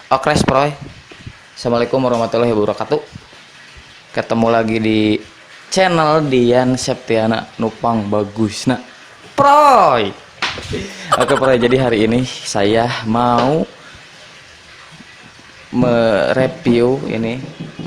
Okres Proy. Assalamualaikum warahmatullahi wabarakatuh. Ketemu lagi di channel Dian Septiana Nupang Bagusna Proy. Oke Proy, jadi hari ini saya mau mereview ini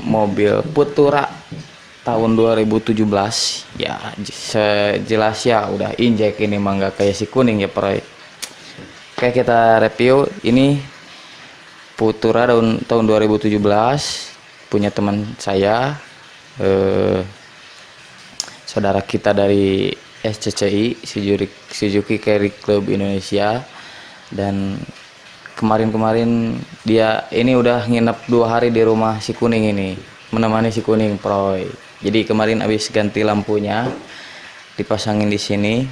mobil Futura tahun 2017 ya. Sejelas ya udah injek ini, mangga kayak si kuning ya Proy. Oke, kita review ini Futura tahun 2017 punya teman saya, saudara kita dari SCCI Suzuki Carry Club Indonesia. Dan kemarin dia ini udah nginep 2 hari di rumah si kuning ini, menemani si kuning Proy. Jadi kemarin habis ganti lampunya dipasangin di sini.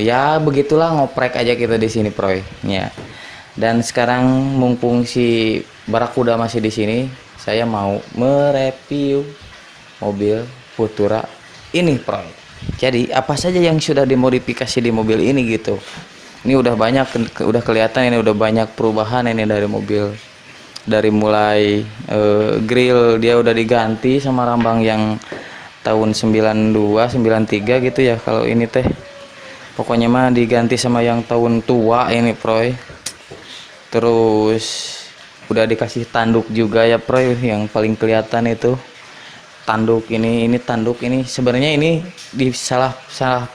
Ya begitulah, ngoprek aja kita di sini Proy ya. Dan sekarang mumpung si Barakuda masih di sini, saya mau mereview mobil Futura ini Proy. Jadi apa saja yang sudah dimodifikasi di mobil ini gitu. Ini udah banyak, udah kelihatan ini udah banyak perubahan ini dari mobil. Dari mulai grill dia udah diganti sama rambang yang tahun 92 93 gitu ya. Kalau ini teh pokoknya mah diganti sama yang tahun tua ini Proy. Terus udah dikasih tanduk juga ya Proy, yang paling kelihatan itu tanduk ini tanduk ini sebenarnya ini di salah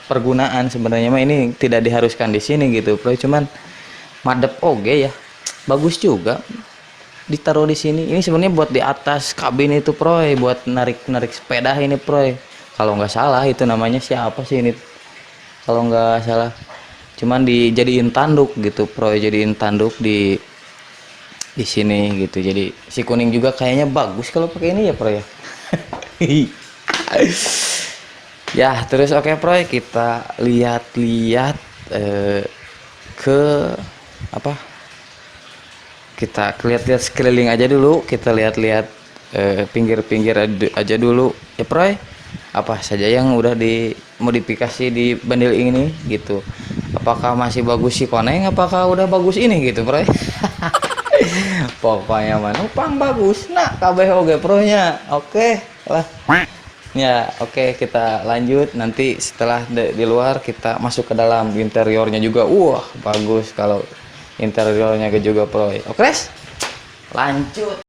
pergunaan. Sebenarnya mah ini tidak diharuskan di sini gitu Proy, cuman madep oge ya, bagus juga ditaruh di sini. Ini sebenarnya buat di atas kabin itu Proy, buat narik sepeda ini Proy. Kalau nggak salah itu namanya siapa sih ini, kalau nggak salah. Cuman dijadiin tanduk gitu Proy, jadiin tanduk di sini gitu. Jadi si kuning juga kayaknya bagus kalau pakai ini ya Proy ya. Ya terus oke Proy, kita lihat-lihat ke apa, kita lihat-lihat sekeliling aja dulu. Kita lihat-lihat pinggir-pinggir aja dulu ya Proy, apa saja yang udah dimodifikasi di bandel ini gitu. Apakah masih bagus si koneng, apakah udah bagus ini gitu Proy. Pokoknya manupang bagus nah kabeh oge Pronya. Oke lah ya, oke kita lanjut. Nanti setelah di luar kita masuk ke dalam. Interiornya juga wah bagus kalau interiornya juga Proy. Oke lanjut.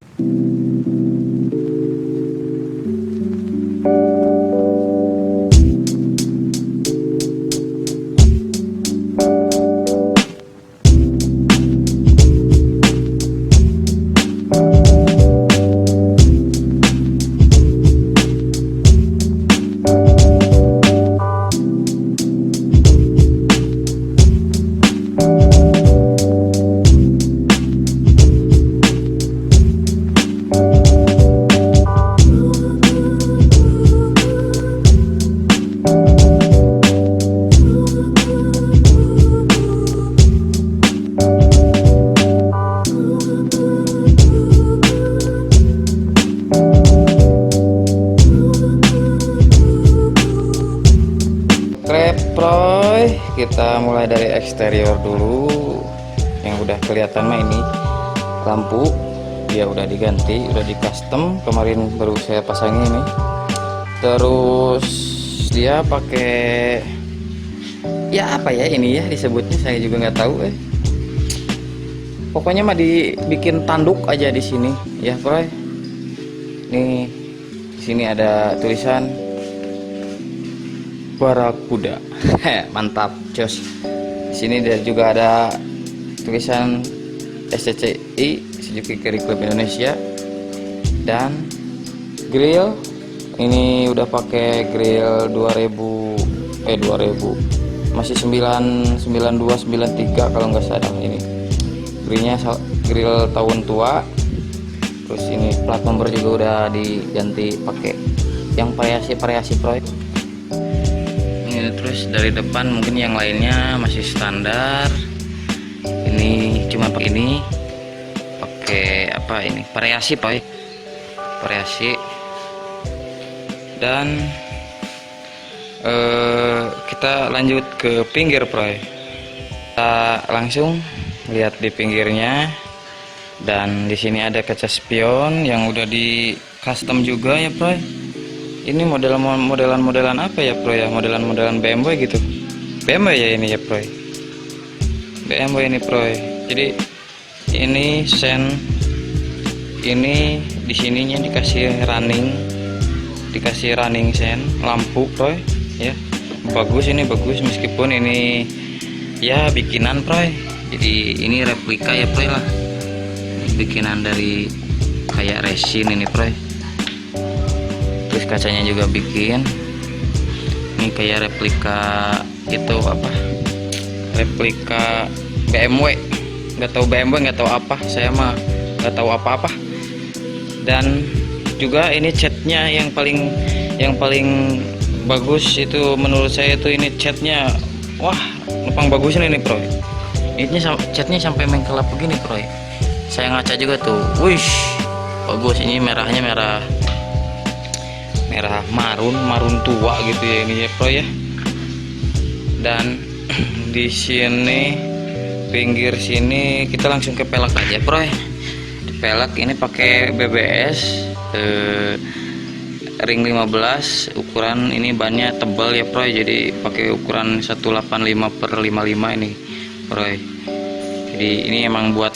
Proy, kita mulai dari eksterior dulu. Yang udah kelihatan mah ini lampu dia udah diganti, udah di custom, kemarin baru saya pasangin ini. Terus dia pakai ya apa ya ini ya disebutnya, saya juga nggak tahu pokoknya mah dibikin tanduk aja di sini ya Proy. Nih di sini ada tulisan Barakuda. Mantap jos. Di sini dia juga ada tulisan SCCI Suzuki Carry Club Indonesia. Dan grill ini udah pakai grill 2000 masih 992 93 kalau nggak salah. Ini grillnya grill tahun tua. Terus ini plat nomor juga udah diganti pakai yang variasi Proy. Terus dari depan mungkin yang lainnya masih standar. Ini cuma pakai ini, pakai apa ini variasi Pak, variasi. Dan kita lanjut ke pinggir Proy. Kita langsung lihat di pinggirnya. Dan di sini ada kaca spion yang udah di custom juga ya bro. Ini modelan apa ya bro ya, modelan BMW gitu, BMW ya ini ya bro, BMW ini bro. Jadi ini sen, ini di sininya dikasih running sen lampu bro ya. Bagus, ini bagus meskipun ini ya bikinan bro. Jadi ini replika ya bro lah, bikinan dari kayak resin ini bro. Terus kacanya juga bikin, ini kayak replika itu apa, replika BMW. Nggak tahu BMW, nggak tahu apa, saya mah nggak tahu apa-apa. Dan juga ini catnya yang paling bagus itu menurut saya itu ini catnya, wah numpang bagusnya ini bro. Ini catnya sampai mengkelap begini bro. Saya ngaca juga tuh, wish bagus. Ini merahnya merah marun tua gitu ya ini ya bro ya. Dan di sini pinggir sini kita langsung ke pelek aja bro. Di pelek ini pakai BBS ring 15, ukuran ini bannya tebal ya bro, jadi pakai ukuran 185/55 ini bro. Jadi ini emang buat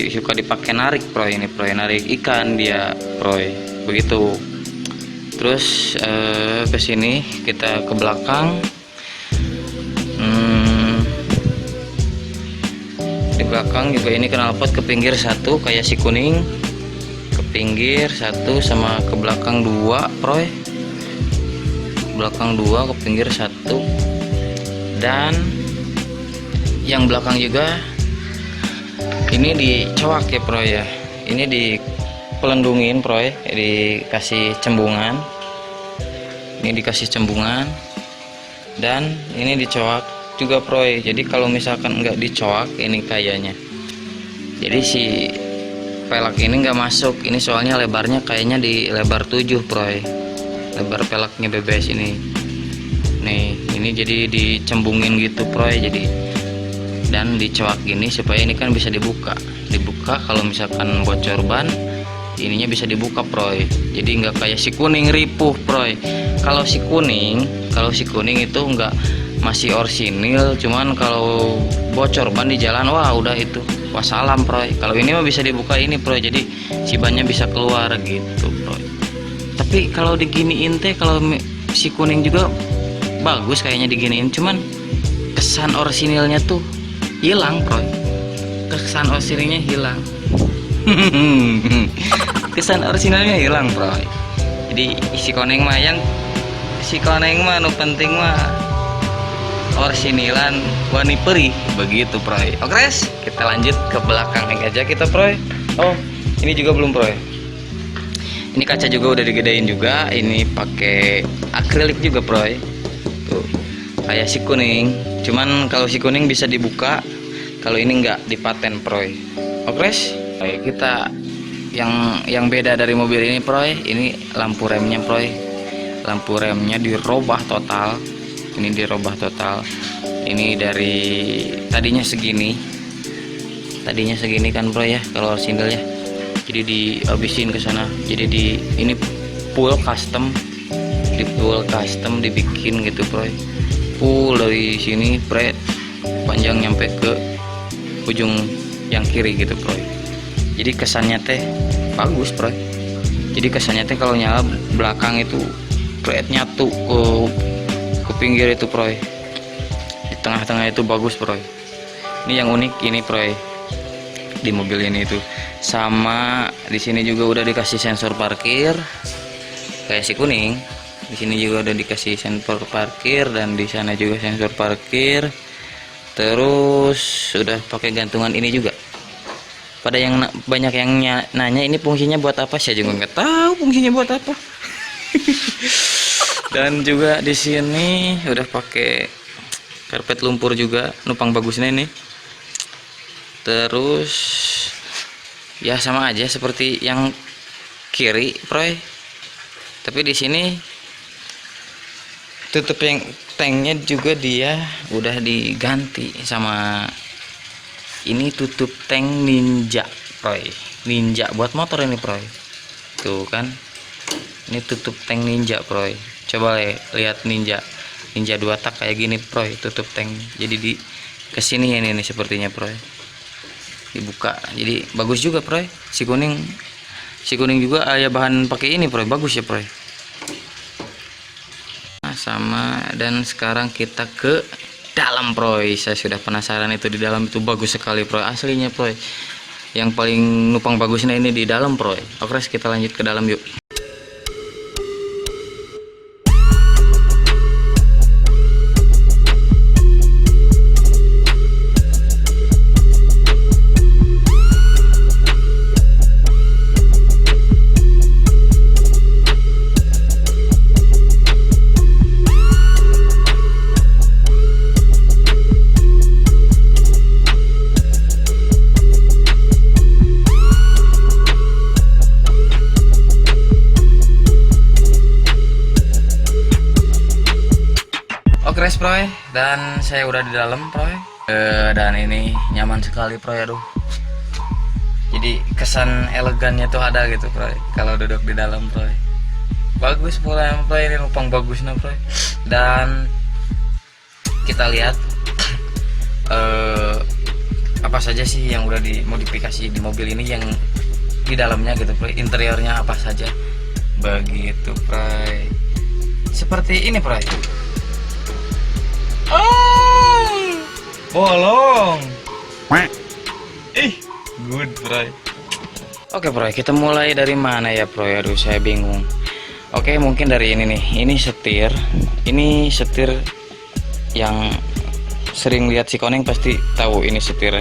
suka dipakai narik bro, ini bro, narik ikan dia bro, begitu. Terus ke sini kita ke belakang. Di belakang juga ini knalpot ke pinggir satu kayak si kuning, ke pinggir satu sama ke belakang dua bro, belakang dua ke pinggir satu. Dan yang belakang juga ini dicoak ya bro ya, ini di pelendungin bro, dikasih cembungan, ini dikasih cembungan, dan ini dicoak juga bro. Jadi kalau misalkan nggak dicoak ini kayaknya, jadi si pelek ini nggak masuk ini, soalnya lebarnya kayaknya di lebar 7 bro, lebar peleknya BBS ini nih. Ini jadi dicembungin gitu bro, jadi dan dicoak gini supaya ini kan bisa dibuka kalau misalkan bocor ban ininya bisa dibuka bro. Jadi nggak kayak si kuning ripuh bro. Kalau si kuning itu nggak, masih orsinil, cuman kalau bocor ban di jalan wah udah itu wassalam bro. Kalau ini mah bisa dibuka ini bro, jadi si bannya bisa keluar gitu bro. Tapi kalau diginiin teh, kalau si kuning juga bagus kayaknya diginiin, cuman kesan orsinilnya tuh hilang bro, kesan orsinilnya hilang. Kesan orisinalnya hilang bro. Jadi si koneng mah nu penting mah orsinilan wani perih begitu bro. Oke guys, kita lanjut ke belakang aja kita bro. Oh ini juga belum bro, ini kaca juga udah digedein juga, ini pakai akrilik juga bro. Tuh kayak si kuning, cuman kalau si kuning bisa dibuka, kalau ini enggak, dipaten bro. Oke guys, kita yang beda dari mobil ini bro, ini lampu remnya bro. Lampu remnya dirubah total, ini dirubah total. Ini dari tadinya segini kan bro ya, kalau orsinil ya, jadi dihabisin ke sana. Jadi ini full custom, dibikin gitu bro, full dari sini bro, panjang nyampe ke ujung yang kiri gitu bro. Jadi kesannya teh bagus bro. Jadi kesannya teh kalau nyala belakang itu bret nyatu ke pinggir itu bro, di tengah-tengah itu bagus bro. Ini yang unik ini bro di mobil ini itu. Sama di sini juga udah dikasih sensor parkir kayak si kuning. Di sini juga udah dikasih sensor parkir, dan di sana juga sensor parkir. Terus sudah pakai gantungan ini juga. Pada yang banyak yang nanya ini fungsinya buat apa, saya juga nggak tahu fungsinya buat apa. Dan juga di sini udah pakai karpet lumpur juga, numpang bagusnya ini. Terus ya sama aja seperti yang kiri bro, tapi di sini tutup yang tanknya juga dia udah diganti sama ini tutup tank Ninja Proy, Ninja buat motor ini Proy, tuh kan, ini tutup tank Ninja Proy. Coba lihat Ninja 2 tak kayak gini Proy, tutup tank. Jadi di kesini ini nih sepertinya Proy, dibuka, jadi bagus juga Proy. Si kuning juga ya bahan pakai ini Proy, bagus ya Proy. Nah, sama. Dan sekarang kita ke dalam Proy. Saya sudah penasaran itu di dalam itu bagus sekali Proy, aslinya Proy. Yang paling nupang bagusnya ini di dalam Proy. Oke, kita lanjut ke dalam yuk. Oke Proy, dan saya udah di dalam Proy, dan ini nyaman sekali Proy, aduh. Jadi kesan elegannya tuh ada gitu Proy, kalau duduk di dalam Proy. Bagus pula Proy, ini numpang bagusnya Proy. Dan kita lihat apa saja sih yang udah dimodifikasi di mobil ini, yang di dalamnya gitu Proy, interiornya apa saja begitu Proy. Seperti ini Proy. Bolong. Good Proy. Oke Proy, kita mulai dari mana ya Proy? Aduh, saya bingung. Oke, mungkin dari ini nih. Ini setir. Ini setir yang sering lihat si Koneng pasti tahu ini setir.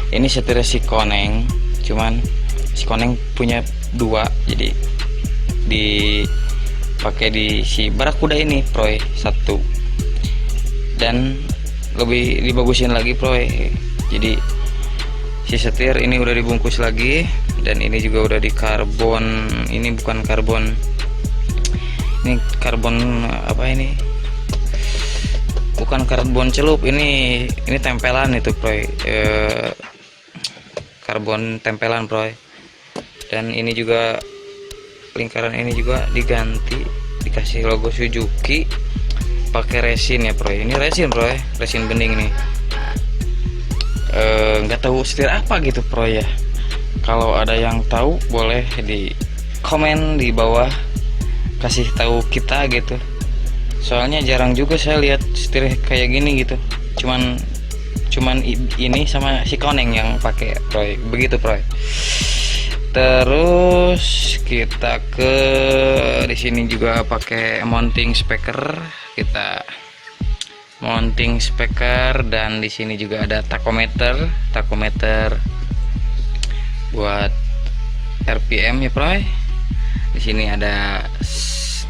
Ini setir si Koneng. Cuman si Koneng punya 2, jadi dipakai di si Barakuda ini Proy 1. Dan lebih dibagusin lagi Proy, jadi si setir ini udah dibungkus lagi, dan ini juga udah di karbon. Ini bukan karbon, ini karbon apa ini, bukan karbon celup, ini tempelan itu Proy, karbon tempelan Proy. Dan ini juga lingkaran ini juga diganti, dikasih logo Suzuki, pakai resin ya Proy. Ini resin Proy, resin bening nih. Nggak tahu setir apa gitu Proy ya. Kalau ada yang tahu boleh di komen di bawah, kasih tahu kita gitu. Soalnya jarang juga saya lihat setir kayak gini gitu. Cuman ini sama si Koneng yang pakai Proy, begitu Proy. Terus kita ke di sini juga pakai mounting speaker. Kita mounting speaker, dan di sini juga ada tachometer buat RPM ya Proy. Di sini ada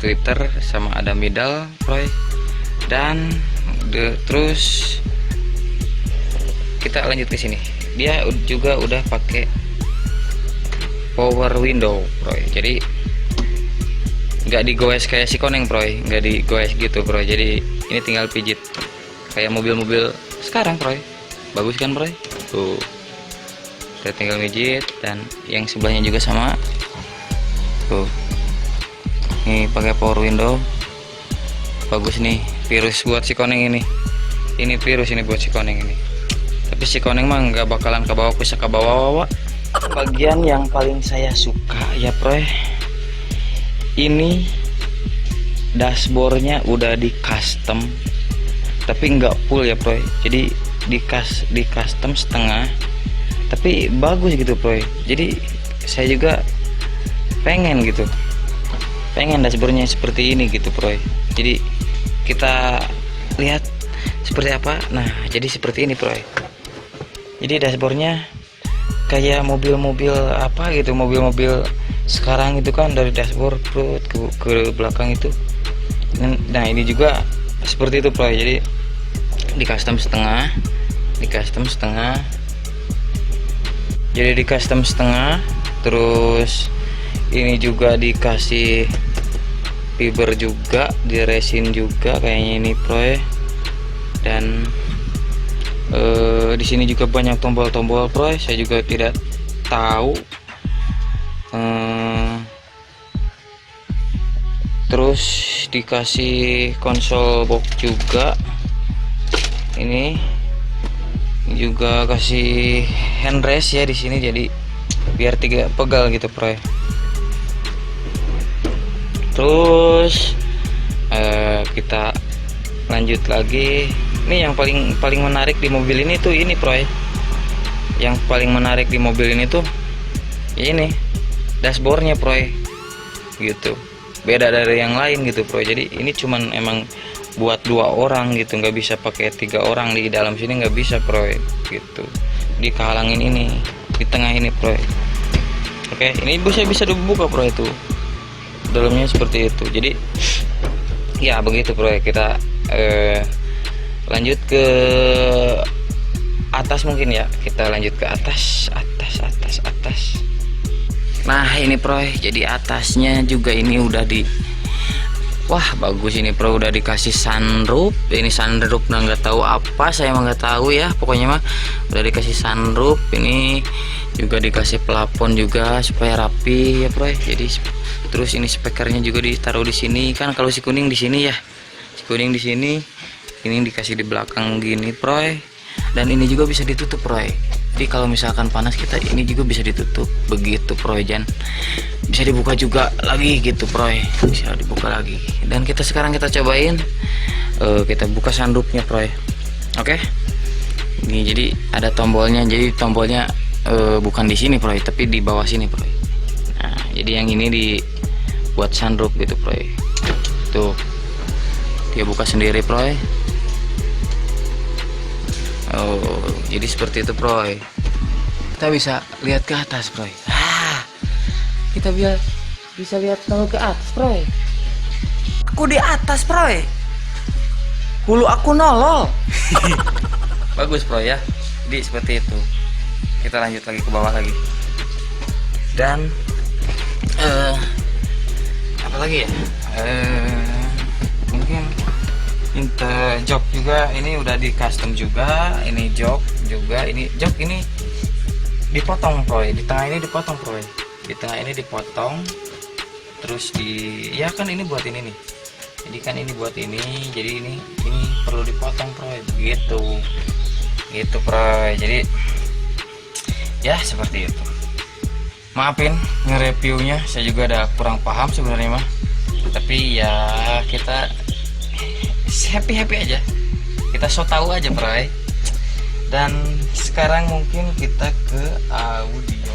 tweeter sama ada middle Proy. Dan terus kita lanjut ke sini. Dia juga udah pakai power window Proy. Jadi nggak digoes kayak si Koneng Proy, nggak digoes gitu Proy. Jadi ini tinggal pijit kayak mobil-mobil sekarang Proy. Bagus kan Proy? Tuh, kita tinggal pijit. Dan yang sebelahnya juga sama tuh, ini pakai power window, bagus nih. Virus buat si Koneng ini virus ini buat si Koneng ini. Tapi si Koneng mah nggak bakalan ke bawah, bisa ke bawah. Bagian yang paling saya suka ya Proy, ini dashboardnya udah di custom, tapi nggak full ya Proy. Jadi di custom setengah, tapi bagus gitu Proy. Jadi saya juga pengen dashboardnya seperti ini gitu Proy. Jadi kita lihat seperti apa. Nah, jadi seperti ini Proy. Jadi dashboardnya kayak mobil-mobil apa gitu, mobil-mobil sekarang itu kan, dari dashboard ke belakang itu. Nah, ini juga seperti itu Proy. Jadi di custom setengah, jadi di custom setengah. Terus ini juga dikasih fiber juga, di resin juga kayaknya ini Proy. Dan Di sini juga banyak tombol-tombol bro, saya juga tidak tahu. Terus dikasih konsol box juga, ini juga kasih handrest ya di sini, jadi biar tidak pegal gitu bro. Terus kita lanjut lagi. Ini yang paling menarik di mobil ini tuh ini bro. Yang paling menarik di mobil ini tuh ya ini dashboardnya bro, gitu. Beda dari yang lain gitu bro. Jadi ini cuman emang buat 2 orang gitu, nggak bisa pakai 3 orang di dalam sini, nggak bisa bro, gitu. Dihalangin ini di tengah ini bro. Oke, ini bisa dibuka bro, itu dalamnya seperti itu. Jadi ya begitu bro. Kita lanjut ke atas mungkin ya. Kita lanjut ke atas. Nah ini bro, jadi atasnya juga ini udah wah bagus ini bro, udah dikasih sunroof. Ini sunroof nggak tahu apa, saya mah nggak tahu ya, pokoknya mah udah dikasih sunroof. Ini juga dikasih plafon juga supaya rapi ya bro. Jadi terus ini speakernya juga ditaruh di sini kan, kalau si kuning di sini ya, si kuning di sini, ini dikasih di belakang gini bro. Dan ini juga bisa ditutup bro, jadi kalau misalkan panas kita ini juga bisa ditutup begitu bro. Jan bisa dibuka juga lagi gitu bro, bisa dibuka lagi. Dan sekarang kita cobain, kita buka sunroofnya bro. Oke, ini jadi ada tombolnya, jadi tombolnya bukan di sini bro, tapi di bawah sini bro. Nah jadi yang ini dibuat sunroof gitu bro, tuh dia buka sendiri bro. Oh jadi seperti itu bro, kita bisa lihat ke atas bro. Kita bisa lihat ke atas bro. Aku di atas bro, hulu aku nolol. Bagus bro ya, jadi seperti itu. Kita lanjut lagi ke bawah lagi. Dan apa lagi ya, mungkin jok juga ini udah di custom juga. Ini jok juga, ini jok ini dipotong bro, di tengah ini dipotong bro, di tengah ini dipotong. Terus ya kan ini buat ini nih, jadi kan ini buat ini, jadi ini perlu dipotong bro, begitu gitu bro. Jadi ya seperti itu. Maafin nge-reviewnya, saya juga ada kurang paham sebenarnya mah, tapi ya kita happy aja, kita so tahu aja bro. Dan sekarang mungkin kita ke audio.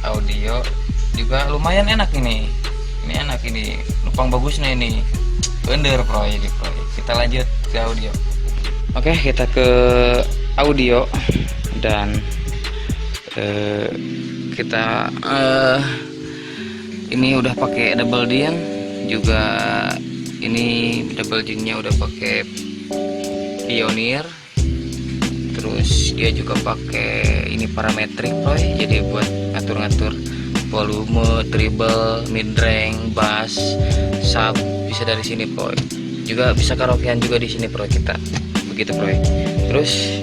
Audio juga lumayan enak ini enak, ini numpang bagusnya ini bener bro. Jadi bro, kita lanjut ke audio. Oke, kita ke audio. Dan kita ini udah pakai double din juga. Ini double dinnya udah pakai Pioneer. Terus dia juga pakai ini parametrik bro, jadi buat ngatur-ngatur volume, treble, mid range, bass, sub bisa dari sini bro. Juga bisa karaokean juga di sini bro kita. Begitu bro. Terus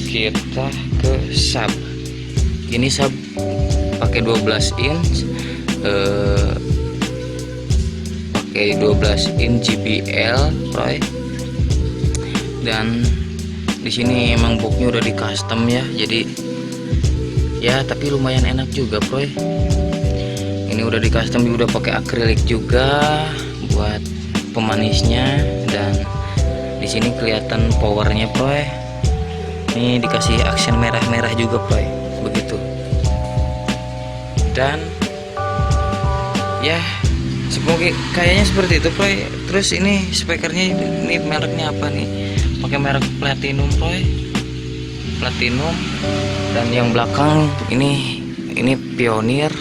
kita ke sub. Ini sub pakai 12 inch, pakai 12 inch JBL bro. Dan di sini emang boxnya udah di custom ya, jadi ya tapi lumayan enak juga bro. Ini udah di custom, udah pakai akrilik juga buat pemanisnya. Dan di sini kelihatan powernya bro. Ini dikasih aksen merah-merah juga bro, begitu. Dan ya kayaknya seperti itu bro. Terus ini speakernya ini mereknya apa nih, pakai merek Platinum bro, Platinum. Dan yang belakang ini Pioneer,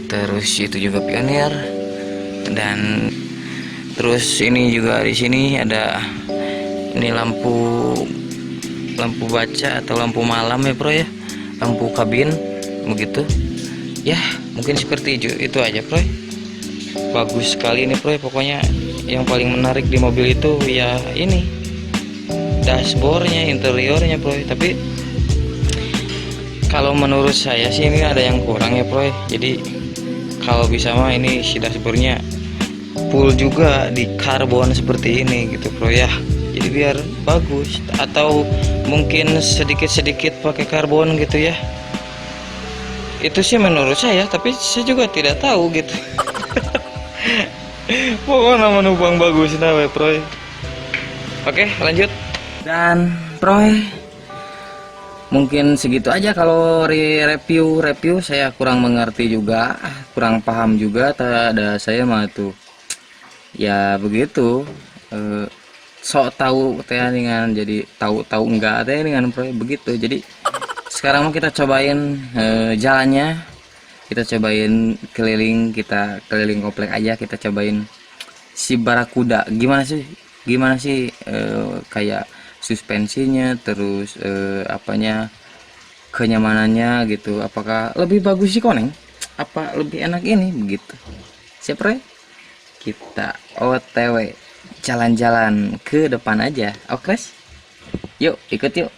terus itu juga Pioneer. Dan terus ini juga di sini ada ini lampu baca atau lampu malam ya bro ya, lampu kabin begitu ya. Mungkin seperti itu aja bro. bagus sekali ini bro. Pokoknya yang paling menarik di mobil itu ya ini dashboardnya, interiornya bro. Tapi kalau menurut saya sih ini ada yang kurang ya bro. Jadi kalau bisa mah ini si dashboardnya full juga di karbon seperti ini gitu bro ya, jadi biar bagus. Atau mungkin sedikit-sedikit pakai karbon gitu ya, itu sih menurut saya, tapi saya juga tidak tahu gitu. Pokoknya menubang bagus nah we bro. Oke lanjut. Dan bro, mungkin segitu aja kalau review saya kurang mengerti juga, kurang paham juga. Ada saya mah tuh ya begitu, sok tahu teh dengan jadi tahu enggak teh dengan proyek begitu. Jadi sekarang mau kita cobain jalannya, kita cobain keliling, kita keliling komplek aja, kita cobain si Barakuda gimana sih kayak suspensinya, terus apanya, kenyamanannya gitu, apakah lebih bagus sih koneng, apa lebih enak ini begitu. Siap Re? Kita OTW jalan-jalan ke depan aja. Oke, yuk ikut yuk.